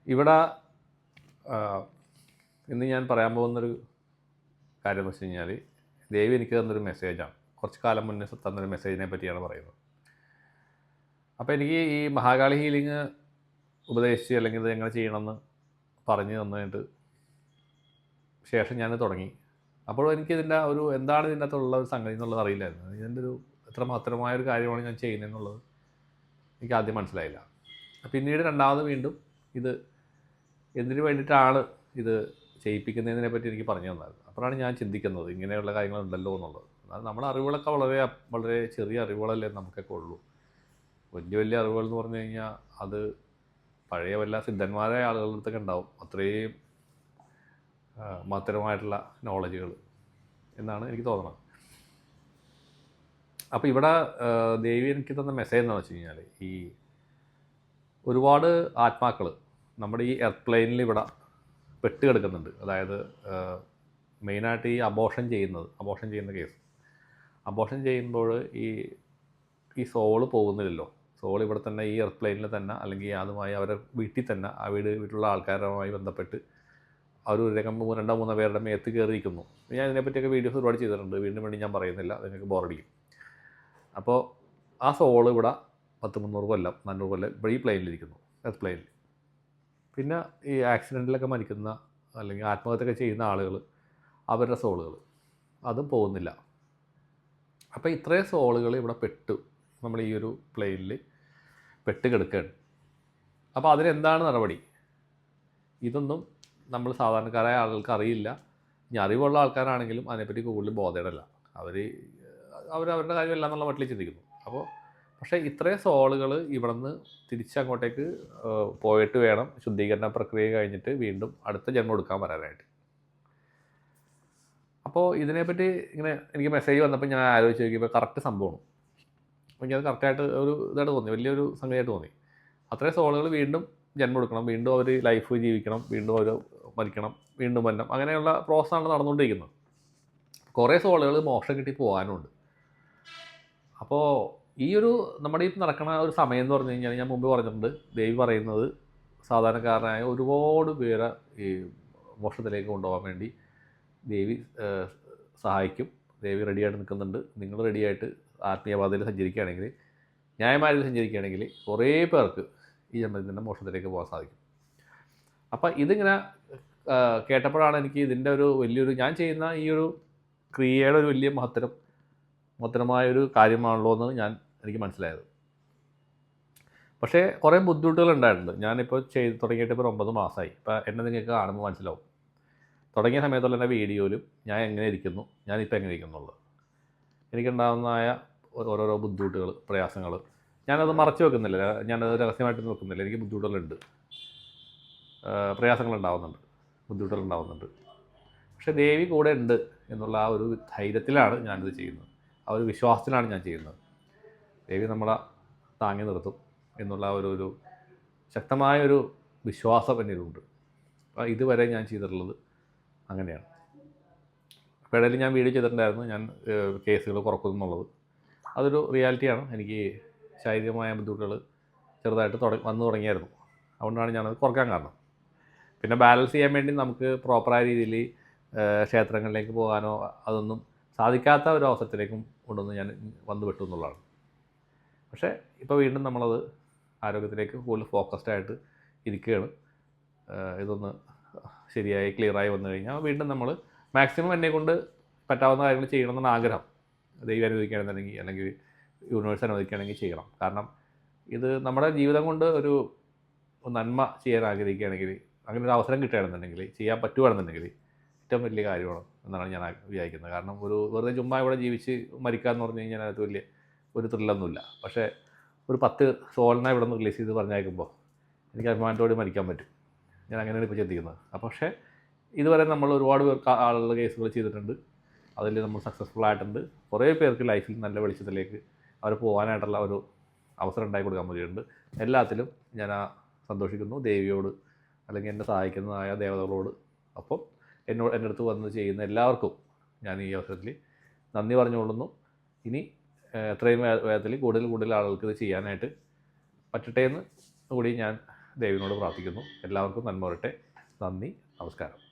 ഇവിടെ ഇന്ന് ഞാൻ പറയാൻ പോകുന്നൊരു കാര്യം എന്ന് വെച്ച് കഴിഞ്ഞാൽ, ദേവി എനിക്ക് തന്നൊരു മെസ്സേജാണ്. കുറച്ച് കാലം മുന്നേ തന്നൊരു മെസ്സേജിനെ പറ്റിയാണ് പറയുന്നത്. അപ്പോൾ എനിക്ക് ഈ മഹാകാളി ഹീലിംഗ് ഉപദേശിച്ച് അല്ലെങ്കിൽ ഇത് എങ്ങനെ ചെയ്യണമെന്ന് പറഞ്ഞു തന്നിട്ട് ശേഷം ഞാൻ തുടങ്ങി. അപ്പോൾ എനിക്കിതിൻ്റെ എന്താണ് ഇതിൻ്റെ അകത്തുള്ള ഒരു സംഗതി എന്നുള്ളത് അറിയില്ലായിരുന്നു. ഇതിൻ്റെ എത്ര മഹത്തരമായൊരു കാര്യമാണ് ഞാൻ ചെയ്യുന്നതെന്നുള്ളത് എനിക്ക് ആദ്യം മനസ്സിലായില്ല. പിന്നീട് രണ്ടാമത് വീണ്ടും ഇത് എന്തിനു വേണ്ടിയിട്ടാണ് ഇത് ചെയ്യിപ്പിക്കുന്നതിനെ പറ്റി എനിക്ക് പറഞ്ഞു തന്നായിരുന്നു. അപ്പോഴാണ് ഞാൻ ചിന്തിക്കുന്നത് ഇങ്ങനെയുള്ള കാര്യങ്ങളുണ്ടല്ലോ എന്നുള്ളത്. അത് നമ്മുടെ അറിവുകളൊക്കെ വളരെ വളരെ ചെറിയ അറിവുകളല്ലേ നമുക്കൊക്കെ ഉള്ളൂ. വലിയ വലിയ അറിവുകൾ എന്ന് പറഞ്ഞു കഴിഞ്ഞാൽ അത് പഴയ വല്ല സിദ്ധന്മാരായ ആളുകളുടെ അടുത്തൊക്കെ ഉണ്ടാവും. അത്രയും മഹത്തരമായിട്ടുള്ള നോളജുകൾ എന്നാണ് എനിക്ക് തോന്നുന്നത്. അപ്പോൾ ഇവിടെ ദേവി എനിക്ക് തന്ന മെസ്സേജ് എന്താണെന്ന് വെച്ച് കഴിഞ്ഞാൽ, ഈ ഒരുപാട് ആത്മാക്കൾ നമ്മുടെ ഈ എയർപ്ലെയിനിൽ ഇവിടെ പെട്ട് കിടക്കുന്നുണ്ട്. അതായത് മെയിനായിട്ട് ഈ അബോർഷൻ ചെയ്യുന്ന കേസ്. അബോർഷൻ ചെയ്യുമ്പോൾ ഈ സോള് പോകുന്നില്ലല്ലോ. സോൾ ഇവിടെ തന്നെ ഈ എയർപ്ലെയിനിൽ തന്നെ, അല്ലെങ്കിൽ അതുമായി അവരുടെ വീട്ടിൽ തന്നെ, ആ വീട്ടിലുള്ള ആൾക്കാരുമായി ബന്ധപ്പെട്ട് അവർ രണ്ടോ മൂന്നോ പേരുടെ മേത്ത് കയറിയിരിക്കുന്നു. ഞാൻ ഇതിനെപ്പറ്റിയൊക്കെ വീഡിയോസ് ഒരുപാട് ചെയ്തിട്ടുണ്ട്. വീണ്ടും വേണ്ടി ഞാൻ പറയുന്നില്ല, നിങ്ങൾക്ക് ബോറടിക്കും. അപ്പോൾ ആ സോൾ ഇവിടെ 300 കൊല്ലം 400 കൊല്ലം ഇവിടെ ഈ പ്ലെയിനിലിരിക്കുന്നു, എയർപ്ലെയിനിൽ. പിന്നെ ഈ ആക്സിഡൻറ്റിലൊക്കെ മരിക്കുന്ന അല്ലെങ്കിൽ ആത്മഹത്യയൊക്കെ ചെയ്യുന്ന ആളുകൾ, അവരുടെ സോളുകൾ അതും പോകുന്നില്ല. അപ്പോൾ ഇത്രയും സോളുകൾ ഇവിടെ നമ്മൾ ഈ ഒരു പ്ലെയിനിൽ പെട്ട് കിടക്കുകയാണ്. അപ്പോൾ അതിനെന്താണ് നടപടി? ഇതൊന്നും നമ്മൾ സാധാരണക്കാരായ ആളുകൾക്ക് അറിയില്ല. ഇനി അറിവുള്ള ആൾക്കാരാണെങ്കിലും അതിനെപ്പറ്റി കൂടുതൽ ബോധേടല്ല. അവരവരുടെ കാര്യമല്ല എന്നുള്ള മട്ടിൽ ചിന്തിക്കുന്നു. പക്ഷേ ഇത്രയും സോളുകൾ ഇവിടെ നിന്ന് തിരിച്ചങ്ങോട്ടേക്ക് പോയിട്ട് വേണം ശുദ്ധീകരണ പ്രക്രിയ കഴിഞ്ഞിട്ട് വീണ്ടും അടുത്ത ജന്മം എടുക്കാൻ വരാനായിട്ട്. അപ്പോൾ ഇതിനെപ്പറ്റി ഇങ്ങനെ എനിക്ക് മെസ്സേജ് വന്നപ്പോൾ ഞാൻ ആലോചിച്ച് നോക്കിയപ്പോൾ കറക്റ്റ് സംഭവമാണ്. എനിക്കത് കറക്റ്റായിട്ട് ഇതായിട്ട് തോന്നി, വലിയൊരു സംഗതിയായിട്ട് തോന്നി. അത്രയും സോളുകൾ വീണ്ടും ജന്മം എടുക്കണം, വീണ്ടും അവർ ലൈഫ് ജീവിക്കണം, വീണ്ടും അവർ മരിക്കണം, വീണ്ടും വരണം, അങ്ങനെയുള്ള പ്രോസസ്സാണ് നടന്നുകൊണ്ടിരിക്കുന്നത്. കുറേ സോളുകൾ മോക്ഷം കിട്ടി പോകാനുണ്ട്. അപ്പോൾ നമ്മുടെ ഈ നടക്കുന്ന ഒരു സമയം എന്ന് പറഞ്ഞു കഴിഞ്ഞാൽ, ഞാൻ മുമ്പ് പറഞ്ഞിട്ടുണ്ട്, ദേവി പറയുന്നത് സാധാരണക്കാരനായ ഒരുപാട് പേരെ ഈ മോക്ഷത്തിലേക്ക് കൊണ്ടുപോകാൻ വേണ്ടി ദേവി സഹായിക്കും. ദേവി റെഡിയായിട്ട് നിൽക്കുന്നുണ്ട്. നിങ്ങൾ റെഡിയായിട്ട് ആത്മീയപാതയിൽ സഞ്ചരിക്കുകയാണെങ്കിൽ, ന്യായമായ രീതിയിൽ സഞ്ചരിക്കുകയാണെങ്കിൽ കുറേ പേർക്ക് ഈ ജന്മത്തിൽ തന്നെ മോക്ഷത്തിലേക്ക് പോകാൻ സാധിക്കും. അപ്പം ഇതിങ്ങനെ കേട്ടപ്പോഴാണ് എനിക്ക് ഇതിൻ്റെ വലിയൊരു ഞാൻ ചെയ്യുന്ന ഈ ഒരു ക്രിയയുടെ ഒരു വലിയ മഹത്തരമായൊരു കാര്യമാണല്ലോ എന്ന് എനിക്ക് മനസ്സിലായത്. പക്ഷേ കുറേ ബുദ്ധിമുട്ടുകൾ ഉണ്ടായിട്ടുണ്ട്. ഞാനിപ്പോൾ ചെയ്ത് തുടങ്ങിയിട്ട് ഇപ്പോൾ 9 മാസമായി. ഇപ്പോൾ എന്നെ നിങ്ങൾക്ക് കാണുമ്പോൾ മനസ്സിലാവും. തുടങ്ങിയ സമയത്തുള്ള എൻ്റെ വീഡിയോയിലും ഞാൻ എങ്ങനെ ഇരിക്കുന്നു, ഞാനിപ്പോൾ എങ്ങനെ ഇരിക്കുന്നുള്ളത്, എനിക്കുണ്ടാകുന്നതായ ഓരോരോ ബുദ്ധിമുട്ടുകൾ, പ്രയാസങ്ങൾ ഞാനത് മറച്ചു വെക്കുന്നില്ല, ഞാനത് രഹസ്യമായിട്ട് വെക്കുന്നില്ല. എനിക്ക് ബുദ്ധിമുട്ടുകളുണ്ട്, ബുദ്ധിമുട്ടുകളുണ്ടാവുന്നുണ്ട്. പക്ഷേ ദേവി കൂടെ ഉണ്ട് എന്നുള്ള ആ ഒരു ധൈര്യത്തിലാണ് ഞാനിത് ചെയ്യുന്നത്. ആ ഒരു വിശ്വാസത്തിലാണ് ഞാൻ ചെയ്യുന്നത്. ദേവി നമ്മളെ താങ്ങി നിർത്തും എന്നുള്ള ഒരു ശക്തമായൊരു വിശ്വാസം എന്നിലുണ്ട്. അപ്പോൾ ഇതുവരെ ഞാൻ ചെയ്തിട്ടുള്ളത് അങ്ങനെയാണ്. അപ്പോൾ ഇടയിൽ ഞാൻ വീഡിയോ ചെയ്തിട്ടുണ്ടായിരുന്നു, ഞാൻ കേസുകൾ കുറക്കുന്നു എന്നുള്ളത്. അതൊരു റിയാലിറ്റിയാണ്. എനിക്ക് ശാരീരികമായ ബുദ്ധിമുട്ടുകൾ ചെറുതായിട്ട് വന്നു തുടങ്ങിയായിരുന്നു. അതുകൊണ്ടാണ് ഞാനത് കുറയ്ക്കാൻ കാരണം. പിന്നെ ബാലൻസ് ചെയ്യാൻ വേണ്ടി നമുക്ക് പ്രോപ്പറായ രീതിയിൽ ക്ഷേത്രങ്ങളിലേക്ക് പോകാനോ അതൊന്നും സാധിക്കാത്ത ഒരു അവസരത്തിലേക്കും കൊണ്ടുവന്ന് ഞാൻ വന്നുപെട്ടു എന്നുള്ളതാണ്. പക്ഷേ ഇപ്പോൾ വീണ്ടും നമ്മളത് ആരോഗ്യത്തിലേക്ക് കൂടുതൽ ഫോക്കസ്ഡായിട്ട് ഇരിക്കുകയാണ്. ഇതൊന്ന് ശരിയായി ക്ലിയറായി വന്നു കഴിഞ്ഞാൽ വീണ്ടും നമ്മൾ മാക്സിമം എന്നെക്കൊണ്ട് പറ്റാവുന്ന കാര്യങ്ങൾ ചെയ്യണമെന്നാണ് ആഗ്രഹം. ദൈവം അനുവദിക്കുകയാണെന്നുണ്ടെങ്കിൽ, അല്ലെങ്കിൽ യൂണിവേഴ്സ് അനുവദിക്കുകയാണെങ്കിൽ ചെയ്യണം. കാരണം ഇത് നമ്മുടെ ജീവിതം കൊണ്ട് ഒരു നന്മ ചെയ്യാൻ ആഗ്രഹിക്കുകയാണെങ്കിൽ, അങ്ങനെ ഒരു അവസരം കിട്ടുകയാണെന്നുണ്ടെങ്കിൽ, ചെയ്യാൻ പറ്റുകയാണെന്നുണ്ടെങ്കിൽ ഏറ്റവും വലിയ കാര്യമാണ് എന്നാണ് ഞാൻ വിചാരിക്കുന്നത്. കാരണം വെറുതെ ചുമ്മാ ഇവിടെ ജീവിച്ച് മരിക്കാമെന്ന് പറഞ്ഞു കഴിഞ്ഞാൽ അത് വലിയ ഒരു ത്രില്ലൊന്നുമില്ല. പക്ഷേ ഒരു 10 സോളിനെ ഇവിടെ നിന്ന് റിലീസ് ചെയ്ത് പറഞ്ഞേക്കുമ്പോൾ എനിക്ക് അഭിമാനത്തോടെ മരിക്കാൻ പറ്റും. ഞാൻ അങ്ങനെയാണ് ഇപ്പോൾ ചിന്തിക്കുന്നത്. പക്ഷേ ഇതുവരെ നമ്മൾ ഒരുപാട് ആളുകളുടെ കേസുകൾ ചെയ്തിട്ടുണ്ട്. അതിൽ നമ്മൾ സക്സസ്ഫുൾ ആയിട്ടുണ്ട്. കുറേ പേർക്ക് ലൈഫിൽ നല്ല വെളിച്ചത്തിലേക്ക് അവർ പോകാനായിട്ടുള്ള ഒരു അവസരം ഉണ്ടാക്കി കൊടുക്കാൻ പറ്റിയിട്ടുണ്ട്. എല്ലാത്തിലും ഞാൻ സന്തോഷിക്കുന്നു ദേവിയോട്, അല്ലെങ്കിൽ എന്നെ സഹായിക്കുന്നതായ ദേവതകളോട്. അപ്പം എൻ്റെ അടുത്ത് വന്ന് ചെയ്യുന്ന എല്ലാവർക്കും ഞാൻ ഈ അവസരത്തിൽ നന്ദി പറഞ്ഞുകൊള്ളുന്നു. ഇനി എത്രയും വേഗത്തിൽ കൂടുതൽ ആളുകൾക്ക് ഇത് ചെയ്യാനായിട്ട് പറ്റട്ടെ എന്ന് കൂടി ഞാൻ ദേവിനോട് പ്രാർത്ഥിക്കുന്നു. എല്ലാവർക്കും നന്മ വരട്ടെ. നന്ദി, നമസ്കാരം.